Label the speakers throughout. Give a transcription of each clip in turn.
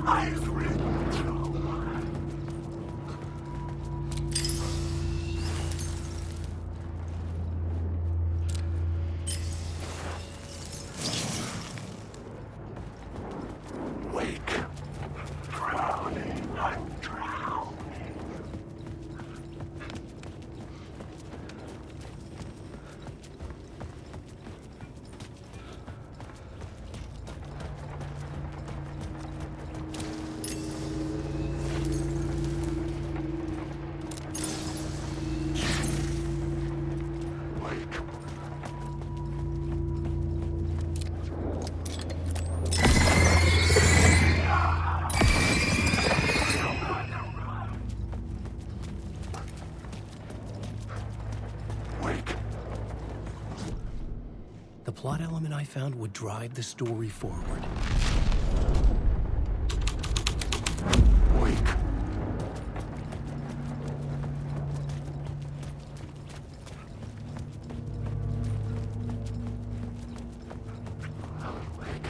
Speaker 1: I've ridden through. Wake. Drowning. I'm drowning. Wake. Wake.
Speaker 2: The plot element I found would drive the story forward.
Speaker 1: Wake. Wake.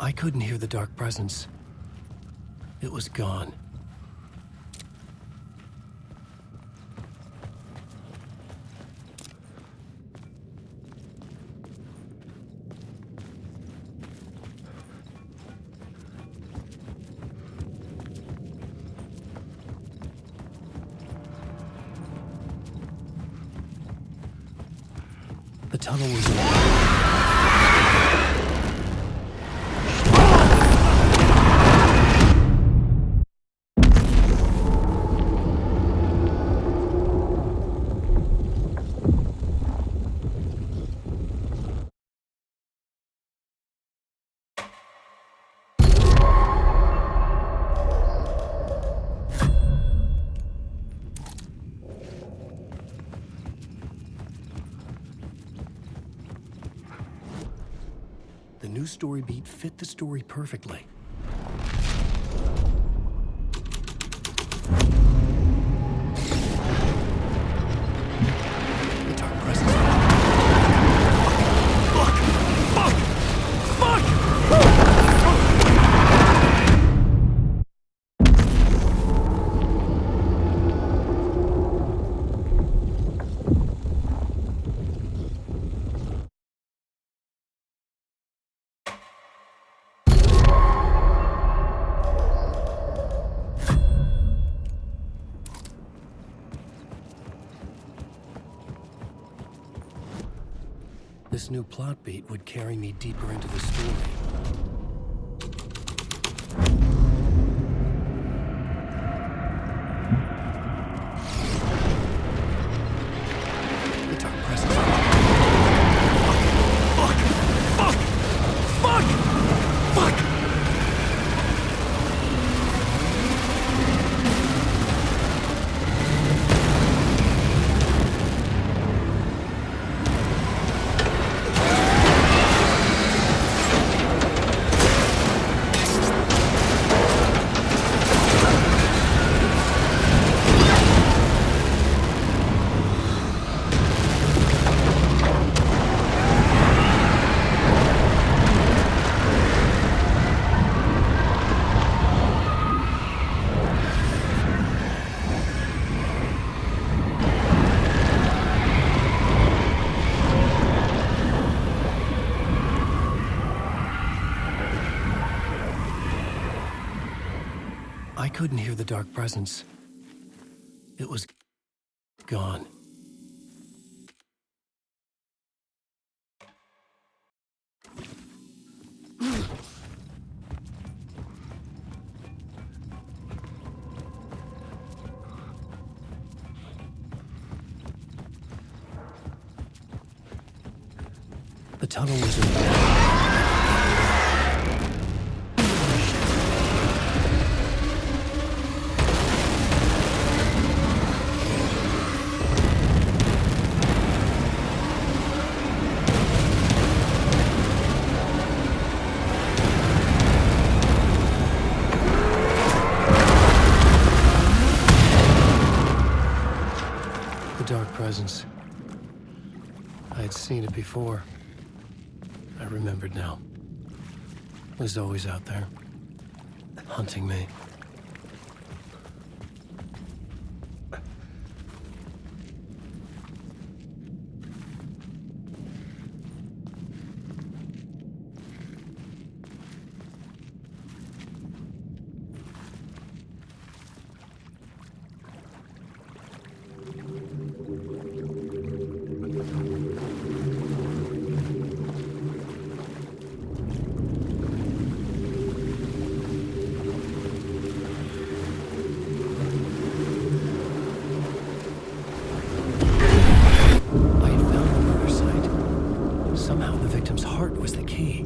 Speaker 2: I couldn't hear the dark presence. It was gone. The tunnel was The new story beat fit the story perfectly. The dark presence. This new plot beat would carry me deeper into the story. The dark presence. Fuck! I couldn't hear the dark presence. It was gone. The tunnel was in. The dark presence. I had seen it before. I remembered now. It was always out there, hunting me. Was the key.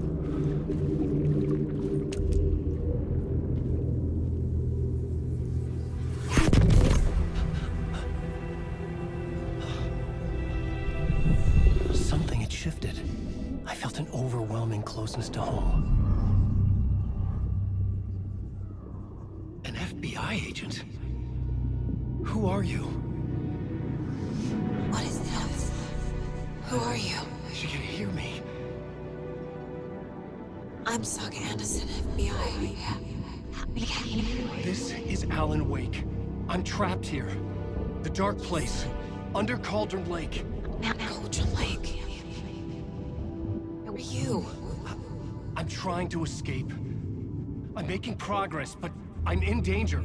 Speaker 2: Something had shifted. I felt an overwhelming closeness to home. An FBI agent? Who are you?
Speaker 3: What is this? Who are you?
Speaker 2: She can hear me.
Speaker 3: I'm Saga Anderson, FBI.
Speaker 2: This is Alan Wake. I'm trapped here. The dark place. Under Cauldron Lake.
Speaker 3: Cauldron Lake. Who are you?
Speaker 2: I'm trying to escape. I'm making progress, but I'm in danger.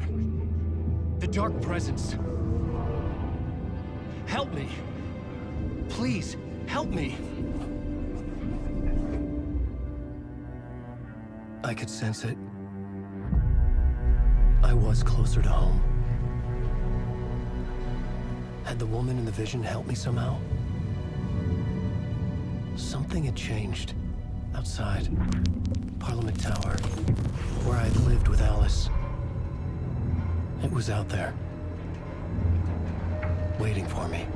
Speaker 2: The Dark Presence. Help me. Please, help me. I could sense it. I was closer to home. Had the woman in the vision helped me somehow? Something had changed. Outside. Parliament Tower. Where I'd lived with Alice. It was out there. Waiting for me.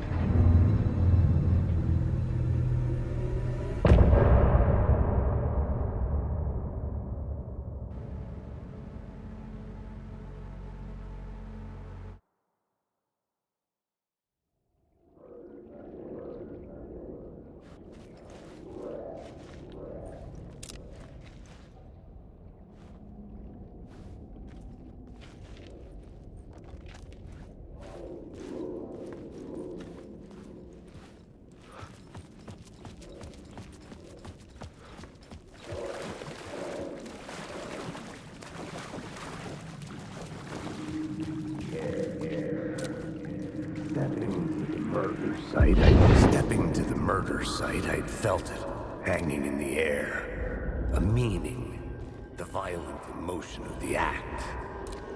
Speaker 1: Stepping to the murder site, I'd felt it, hanging in the air. A meaning, the violent emotion of the act,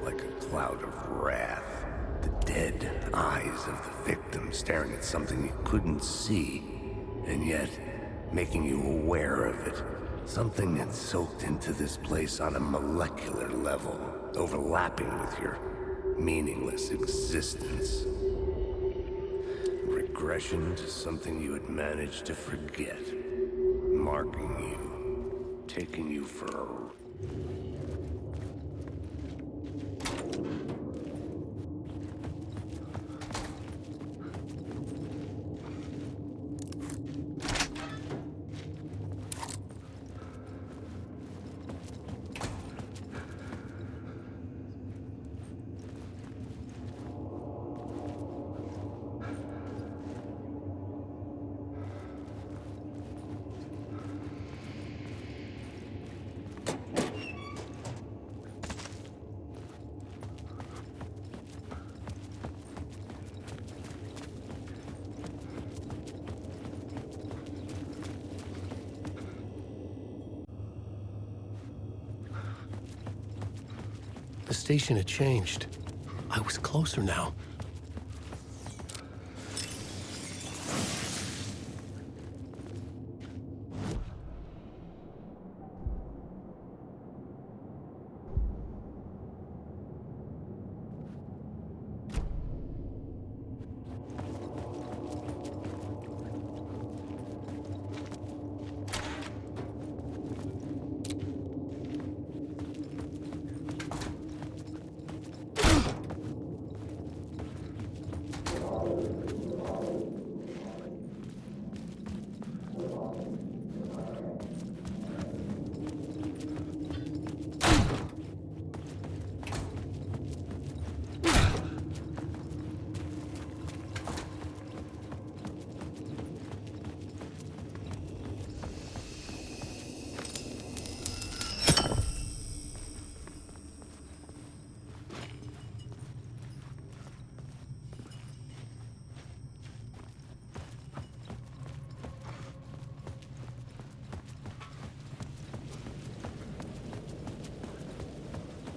Speaker 1: like a cloud of wrath. The dead eyes of the victim staring at something you couldn't see, and yet making you aware of it. Something that soaked into this place on a molecular level, overlapping with your meaningless existence. Regression to something you had managed to forget. Marking you. Taking you for a...
Speaker 2: The station had changed. I was closer now.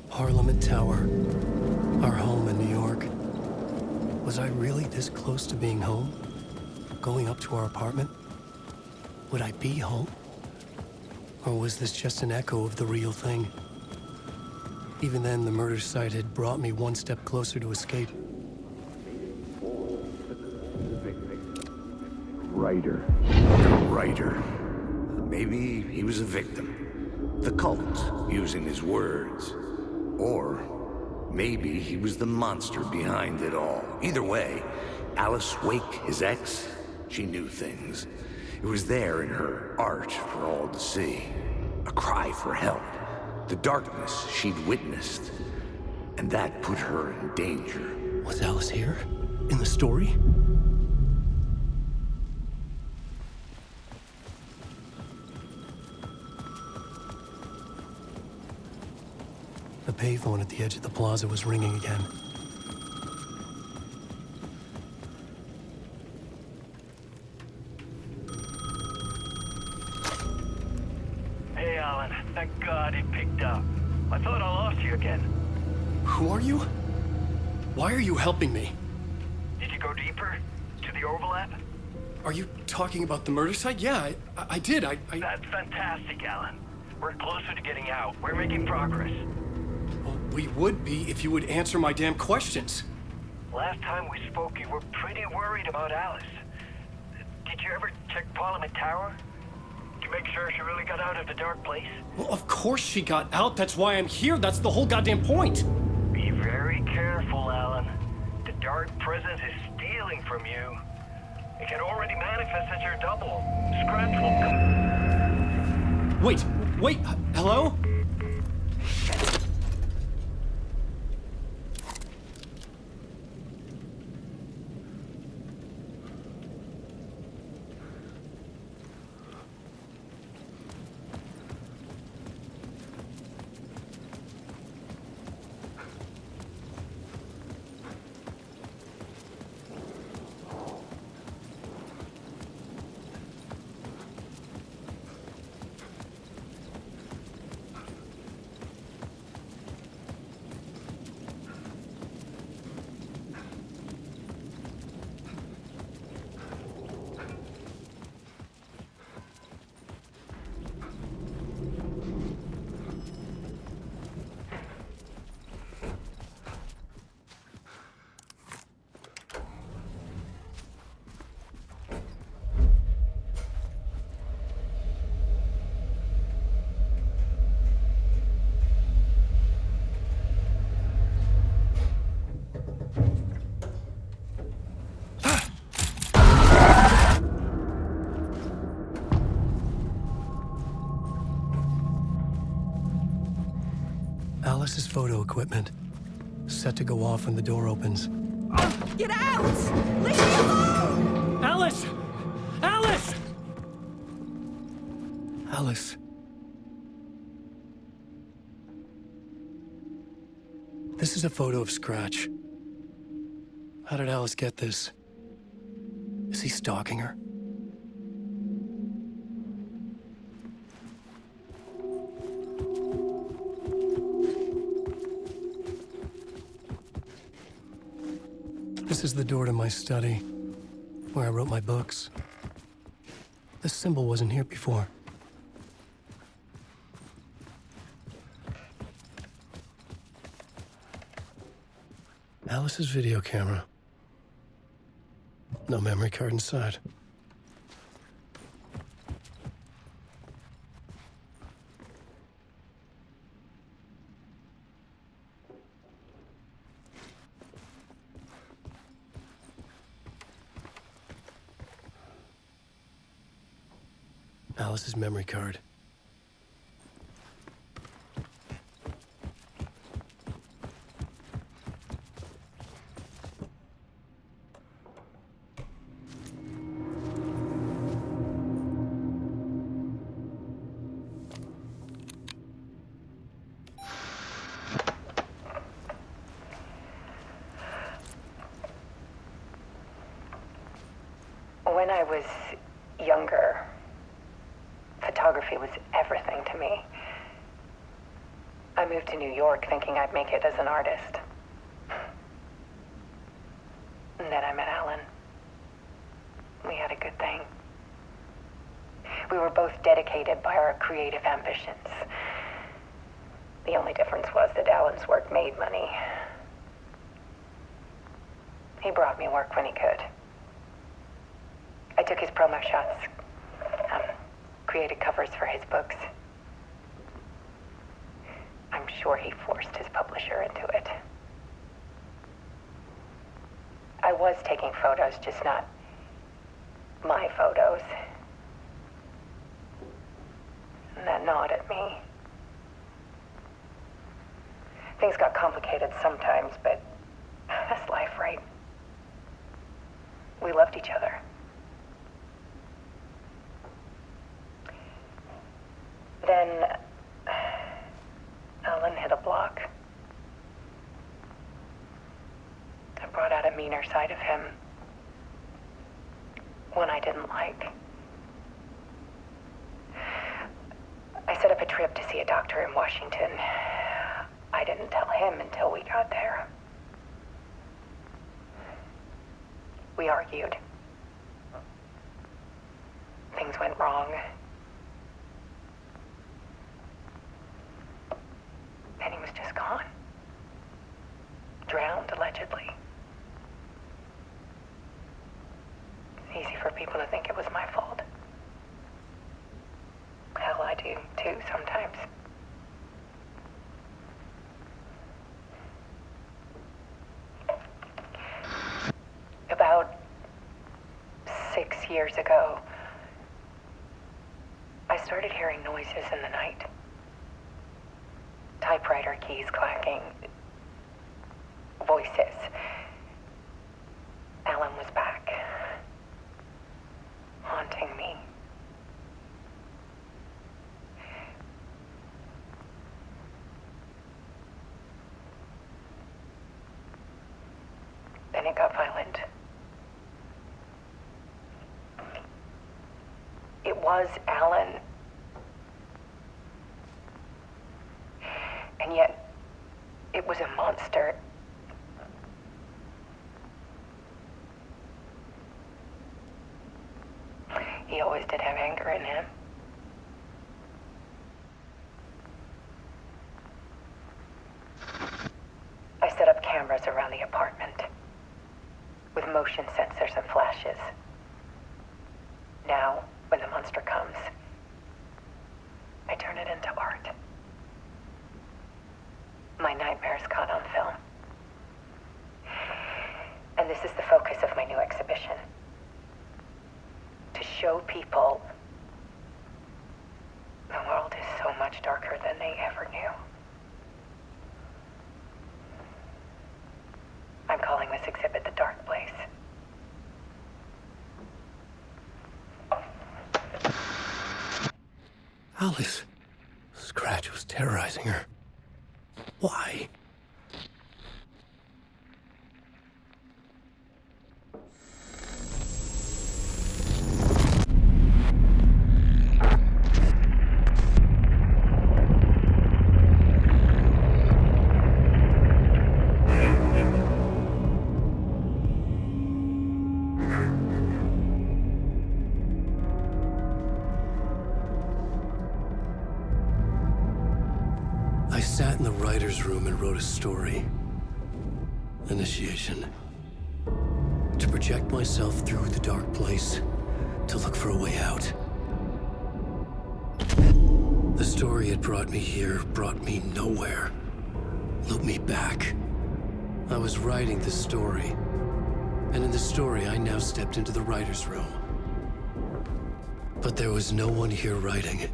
Speaker 2: Parliament Tower, our home in New York. Was I really this close to being home? Going up to our apartment? Would I be home? Or was this just an echo of the real thing? Even then, the murder site had brought me one step closer to escape.
Speaker 1: Writer. The writer. Maybe he was a victim. The cult, using his words. Or maybe he was the monster behind it all. Either way, Alice Wake, his ex, she knew things. It was there in her art for all to see. A cry for help. The darkness she'd witnessed. And that put her in danger.
Speaker 2: Was Alice here? In the story? The payphone at the edge of the plaza was ringing again.
Speaker 4: Hey, Alan. Thank God it picked up. I thought I lost you again.
Speaker 2: Who are you? Why are you helping me?
Speaker 4: Did you go deeper? To the overlap?
Speaker 2: Are you talking about the murder site? Yeah, I did.
Speaker 4: That's fantastic, Alan. We're closer to getting out. We're making progress.
Speaker 2: Well, we would be if you would answer my damn questions.
Speaker 4: Last time we spoke, you were pretty worried about Alice. Did you ever check Parliament Tower? To make sure she really got out of the dark place?
Speaker 2: Well, of course she got out. That's why I'm here. That's the whole goddamn point.
Speaker 4: Be very careful, Alan. The dark presence is stealing from you. It can already manifest as your double. Scratch will come...
Speaker 2: Wait, hello? Alice's photo equipment. Set to go off when the door opens.
Speaker 3: Get out! Leave me alone!
Speaker 2: Alice! Alice! Alice. This is a photo of Scratch. How did Alice get this? Is he stalking her? This is the door to my study, where I wrote my books. This symbol wasn't here before. Alice's video camera. No memory card inside. Alice's memory card.
Speaker 5: When I was younger, photography was everything to me. I moved to New York thinking I'd make it as an artist. And then I met Alan. We had a good thing. We were both dedicated by our creative ambitions. The only difference was that Alan's work made money. He brought me work when he could. I took his promo shots, created covers for his books. I'm sure he forced his publisher into it. I was taking photos, just not my photos. And that gnawed at me. Things got complicated sometimes, but that's life, right? We loved each other. Then Alan hit a block. I brought out a meaner side of him. One I didn't like. I set up a trip to see a doctor in Washington. I didn't tell him until we got there. We argued. Things went wrong. And he was just gone. Drowned, allegedly. It's easy for people to think it was my fault. Hell, I do too sometimes. About 6 years ago, I started hearing noises in the night. Typewriter keys clacking. Voices. Alan was back. Haunting me. Then it got violent. It was Alan. And yet, it was a monster. He always did have anger in him. I set up cameras around the apartment with motion sensors and flashes. Now, when the monster comes, I turn it into art. My nightmares caught on film. And this is the focus of my new exhibition. To show people the world is so much darker than they ever knew. I'm calling this exhibit The Dark Place.
Speaker 2: Alice. Scratch was terrorizing her. Why? I sat in the writer's room and wrote a story. Initiation. To project myself through the dark place, to look for a way out. The story had brought me here, brought me nowhere. Looped me back. I was writing the story. And in the story, I now stepped into the writer's room. But there was no one here writing it.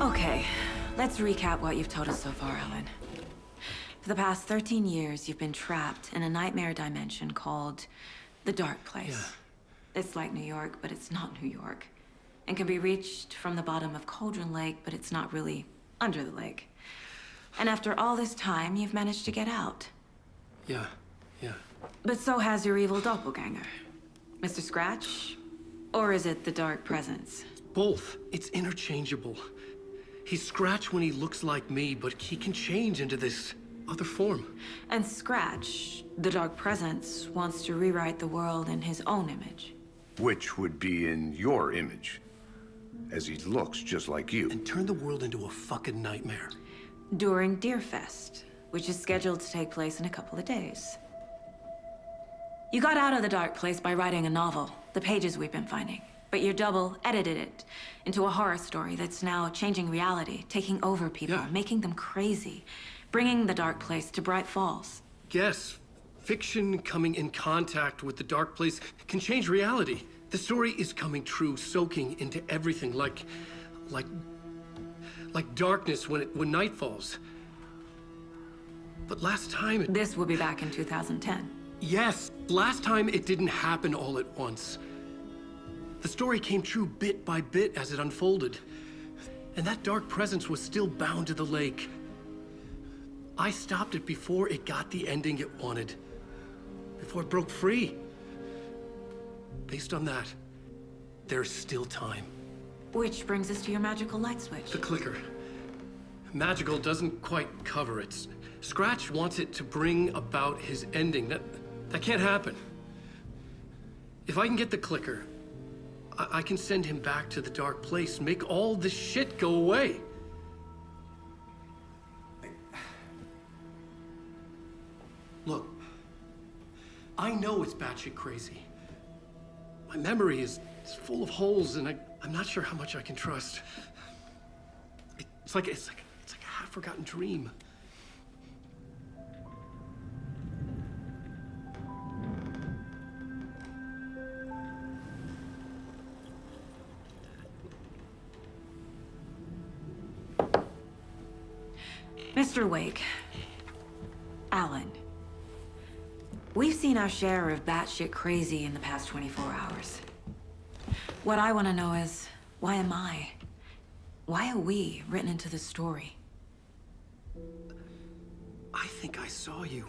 Speaker 3: Okay, let's recap what you've told us so far, Alan. For the past 13 years, you've been trapped in a nightmare dimension called the Dark Place.
Speaker 2: Yeah.
Speaker 3: It's like New York, but it's not New York. And can be reached from the bottom of Cauldron Lake, but it's not really under the lake. And after all this time, you've managed to get out.
Speaker 2: Yeah.
Speaker 3: But so has your evil doppelganger. Mr. Scratch? Or is it the Dark Presence?
Speaker 2: Both. It's interchangeable. He's Scratch when he looks like me, but he can change into this other form.
Speaker 3: And Scratch, the Dark Presence, wants to rewrite the world in his own image.
Speaker 1: Which would be in your image, as he looks just like you.
Speaker 2: And turn the world into a fucking nightmare.
Speaker 3: During Deerfest, which is scheduled to take place in a couple of days. You got out of the Dark Place by writing a novel, the pages we've been finding. But your double edited it into a horror story that's now changing reality, taking over people,
Speaker 2: Yeah.
Speaker 3: making them crazy, bringing the Dark Place to Bright Falls.
Speaker 2: Yes, fiction coming in contact with the Dark Place can change reality. The story is coming true, soaking into everything like darkness when night falls. But last time
Speaker 3: This will be back in 2010.
Speaker 2: Yes, last time it didn't happen all at once. The story came true bit by bit as it unfolded. And that dark presence was still bound to the lake. I stopped it before it got the ending it wanted. Before it broke free. Based on that, there's still time.
Speaker 3: Which brings us to your magical light switch.
Speaker 2: The clicker. Magical doesn't quite cover it. Scratch wants it to bring about his ending. That can't happen. If I can get the clicker, I can send him back to the Dark Place, make all this shit go away. Look, I know it's batshit crazy. My memory is full of holes, and I'm not sure how much I can trust. It's like a half-forgotten dream.
Speaker 3: Mr. Wake, Alan, we've seen our share of batshit crazy in the past 24 hours. What I want to know is, why am I? Why are we written into the story?
Speaker 2: I think I saw you.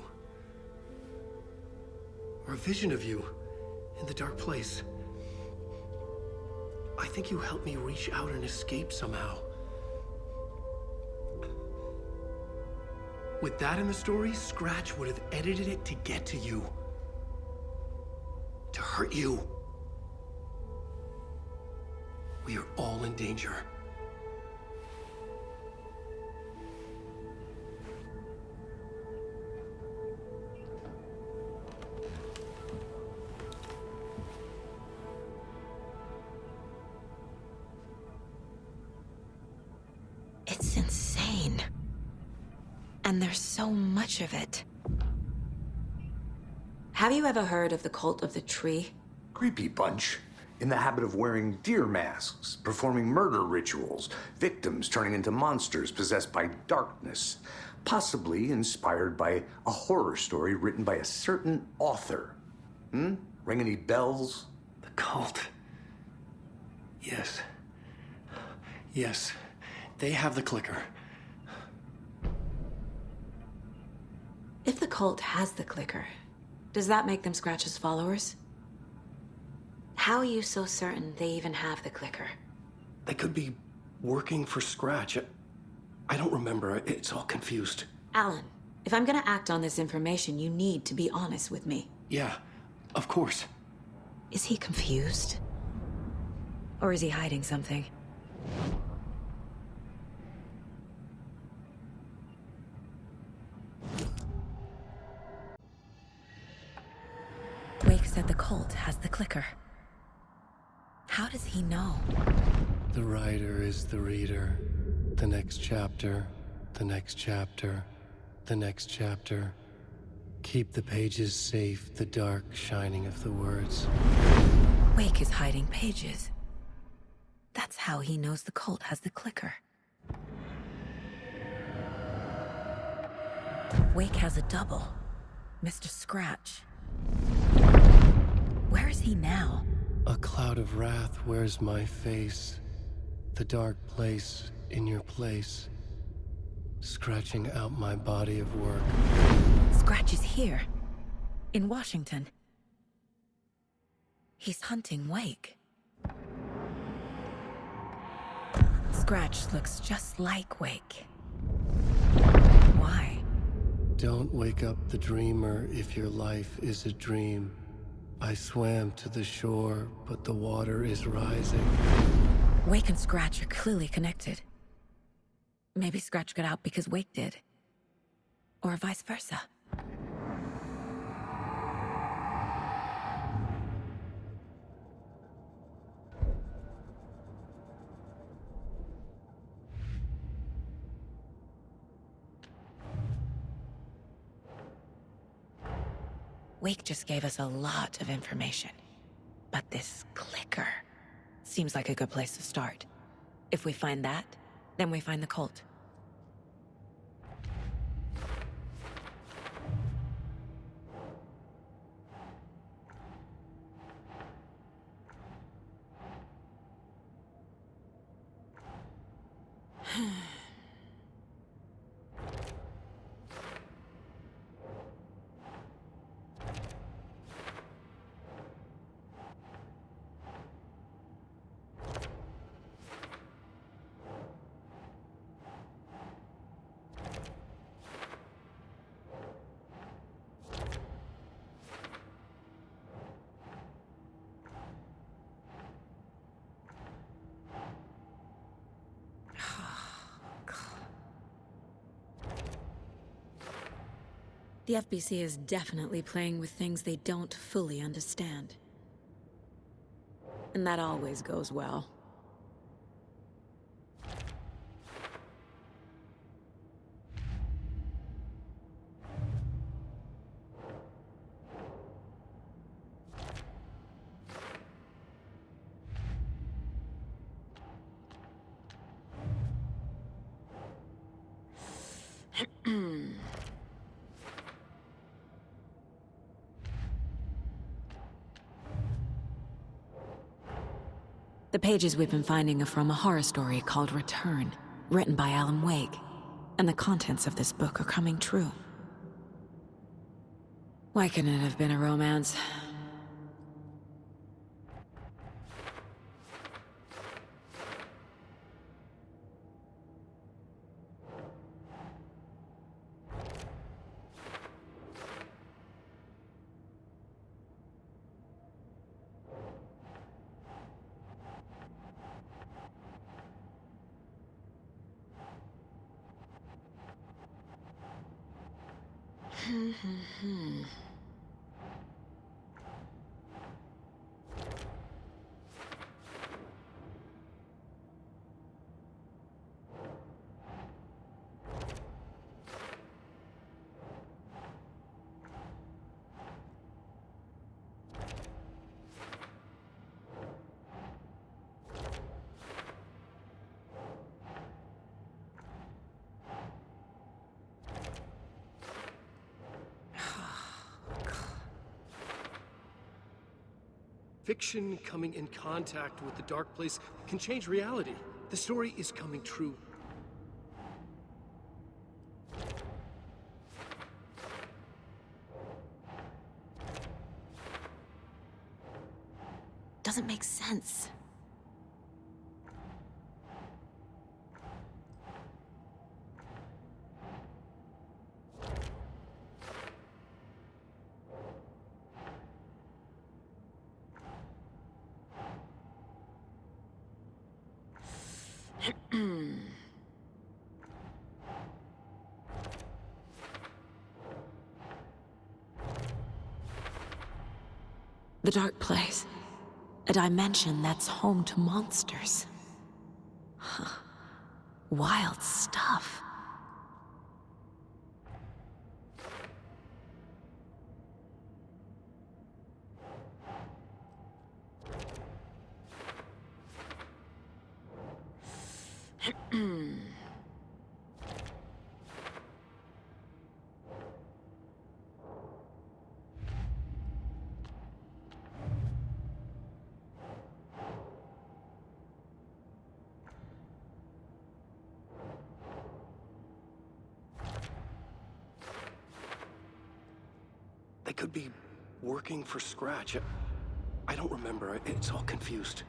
Speaker 2: Or a vision of you in the Dark Place. I think you helped me reach out and escape somehow. With that in the story, Scratch would have edited it to get to you. To hurt you. We are all in danger.
Speaker 3: It's insane. And there's so much of it. Have you ever heard of the Cult of the Tree?
Speaker 1: Creepy bunch. In the habit of wearing deer masks, performing murder rituals, victims turning into monsters possessed by darkness, possibly inspired by a horror story written by a certain author. Ring any bells?
Speaker 2: The cult. Yes. Yes. They have the clicker.
Speaker 3: If the cult has the clicker, does that make them Scratch's followers? How are you so certain they even have the clicker?
Speaker 2: They could be working for Scratch. I don't remember. It's all confused.
Speaker 3: Alan, if I'm gonna act on this information, you need to be honest with me.
Speaker 2: Yeah, of course.
Speaker 3: Is he confused? Or is he hiding something? Wake said the cult has the clicker. How does he know?
Speaker 2: The writer is the reader. The next chapter, the next chapter, the next chapter. Keep the pages safe, the dark shining of the words.
Speaker 3: Wake is hiding pages. That's how he knows the cult has the clicker. Wake has a double. Mr. Scratch. Where is he now?
Speaker 2: A cloud of wrath wears my face. The dark place in your place. Scratching out my body of work.
Speaker 3: Scratch is here. In Washington. He's hunting Wake. Scratch looks just like Wake. Why?
Speaker 2: Don't wake up the dreamer if your life is a dream. I swam to the shore, but the water is rising.
Speaker 3: Wake and Scratch are clearly connected. Maybe Scratch got out because Wake did. Or vice versa. Wake just gave us a lot of information. But this clicker seems like a good place to start. If we find that, then we find the cult. The FBC is definitely playing with things they don't fully understand. And that always goes well. The pages we've been finding are from a horror story called Return, written by Alan Wake. And the contents of this book are coming true. Why couldn't it have been a romance?
Speaker 2: Fiction coming in contact with the dark place can change reality. The story is coming true.
Speaker 3: Doesn't make sense. The dark place. A dimension that's home to monsters. Huh. Wild stuff.
Speaker 2: could be working for Scratch. I don't remember. It's all confused.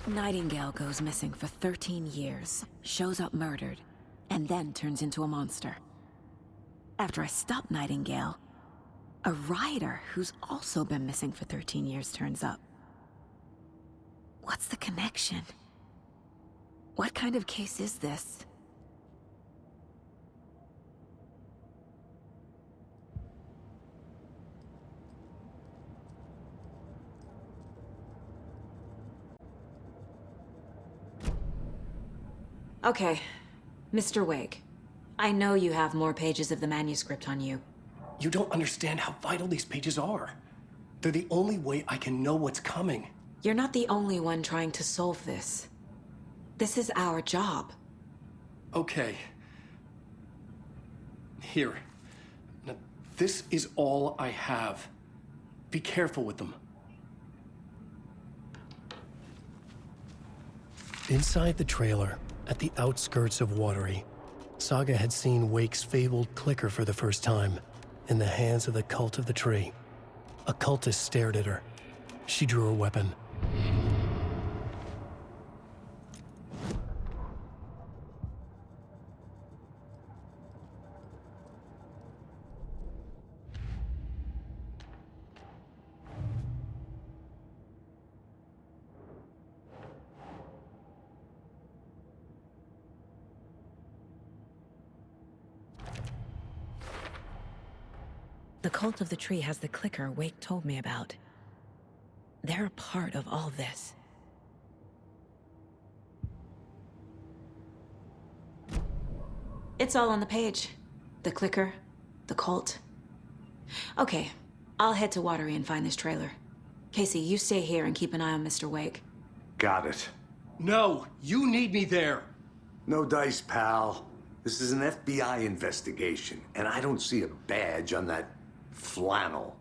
Speaker 6: Nightingale goes missing for 13 years, shows up murdered, and then turns into a monster. After I stop Nightingale, a rider who's also been missing for 13 years turns up. What's the connection? What kind of case is this?
Speaker 3: Okay, Mr. Wake. I know you have more pages of the manuscript on you.
Speaker 2: You don't understand how vital these pages are. They're the only way I can know what's coming.
Speaker 3: You're not the only one trying to solve this. This is our job.
Speaker 2: Okay. Here. Now, this is all I have. Be careful with them. Inside the trailer, at the outskirts of Watery, Saga had seen Wake's fabled clicker for the first time, in the hands of the Cult of the Tree. A cultist stared at her. She drew her weapon.
Speaker 6: The Cult of the Tree has the clicker Wake told me about. They're a part of all this.
Speaker 3: It's all on the page. The clicker, the cult. Okay, I'll head to Watery and find this trailer. Casey, you stay here and keep an eye on Mr. Wake.
Speaker 1: Got it.
Speaker 2: No, you need me there.
Speaker 1: No dice, pal. This is an FBI investigation, and I don't see a badge on that flannel.